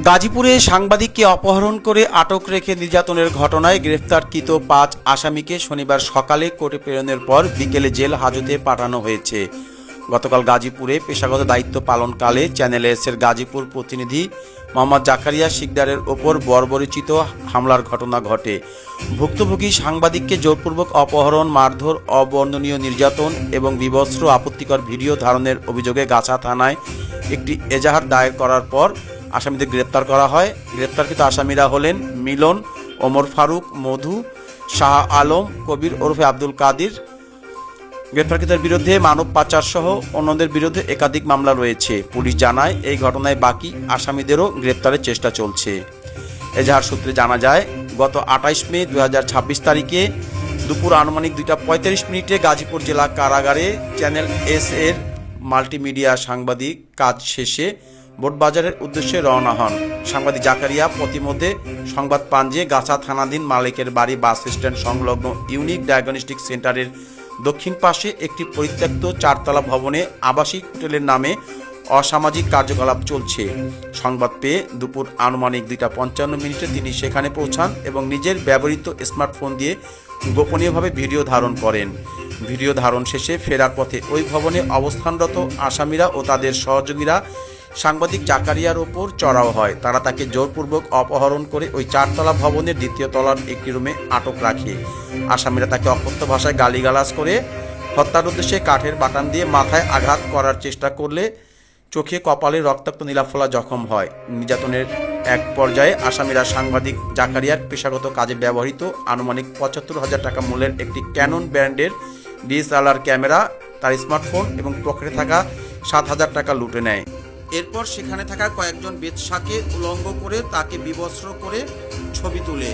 গাজীপুরে সাংবাদিককে অপহরণ করে আটক রেখে নির্যাতনের ঘটনায় গ্রেফতারকৃত ৫ আসামিকে শনিবার সকালে কোর্টে প্রেরণের পর বিকেলে জেল হাজতে পাঠানো হয়েছে। গতকাল গাজীপুরে পেশাগত দায়িত্ব পালনকালে চ্যানেল এস-এর গাজীপুর প্রতিনিধি মোহাম্মদ জাকারিয়া শিকদারের ওপর বর্বরোচিত হামলার ঘটনা ঘটে। ভুক্তভোগী সাংবাদিককে জোরপূর্বক অপহরণ, মারধর, অবর্ণনীয় নির্যাতন এবং বিবস্ত্র আপত্তিকর ভিডিও ধারণের অভিযোগে গাছা থানায় একটি এজাহার দায়ের করার পর আসামিদের গ্রেপ্তার করা হয়। গ্রেপ্তারকৃত আসামিরা হলেন মিলন, ওমর ফারুক, মধু, শাহ আলম, কবির ওরফে আব্দুল কাদির। গ্রেপ্তারকৃতের বিরুদ্ধে মানব পাচার সহ অন্যদের বিরুদ্ধে একাধিক মামলা রয়েছে। পুলিশ জানায় এই ঘটনায় বাকি আসামিদেরও গ্রেপ্তারের চেষ্টা চলছে। এজাহার সূত্রে জানা যায়, গত ২৮ মে ২০২৬ তারিখে দুপুর আনুমানিক ২টা ৩৫ গাজীপুর জেলা কারাগারে চ্যানেল এস-এর মাল্টিমিডিয়া সাংবাদিক কাজ শেষে বোটবাজারের উদ্দেশ্যে রওনা হন। সাংবাদিক জাকারিয়া পথিমধ্যে সংবাদ পান যে গাছা থানাধীন মালিকের বাড়ি বাস স্ট্যান্ড সংলগ্ন ইউনিক ডায়াগনস্টিক সেন্টারের দক্ষিণ পাশে একটি পরিত্যক্ত ৪তলা ভবনে আবাসিক হোটেলের নামে অসামাজিক কার্যকলাপ চলছে। সংবাদ পেয়ে দুপুর আনুমানিক ২টা ৫৫ তিনি সেখানে পৌঁছান এবং নিজের ব্যবহৃত স্মার্টফোন দিয়ে গোপনীয়ভাবে ভিডিও ধারণ করেন। ভিডিও ধারণ শেষে ফেরার পথে ওই ভবনে অবস্থানরত আসামিরা ও তাদের সহযোগীরা সাংবাদিক জাকারিয়ার ওপর চড়াও হয়। তারা তাকে জোরপূর্বক অপহরণ করে ওই ৪তলা ভবনের ২য় তলার একটি রুমে আটক রাখে। আসামিরা তাকে অকথ্য ভাষায় গালিগালাজ করে হত্যার উদ্দেশ্যে কাঠের বাটাম দিয়ে মাথায় আঘাত করার চেষ্টা করলে চোখে কপালে রক্তাক্ত নীলাফোলা জখম হয়। নির্যাতনের এক পর্যায়ে আসামিরা সাংবাদিক জাকারিয়ার পেশাগত কাজে ব্যবহৃত আনুমানিক ৭৫,০০০ টাকা মূল্যের একটি ক্যানন ব্র্যান্ডের ডিএসএলআর ক্যামেরা, তার স্মার্টফোন এবং পকেটে থাকা ৭,০০০ টাকা লুটে নেয়। এরপর সেখানে থাকা কয়েকজন বেশ্যাকে উলঙ্গ করে তাকে বিবস্ত্র করে ছবি তুলে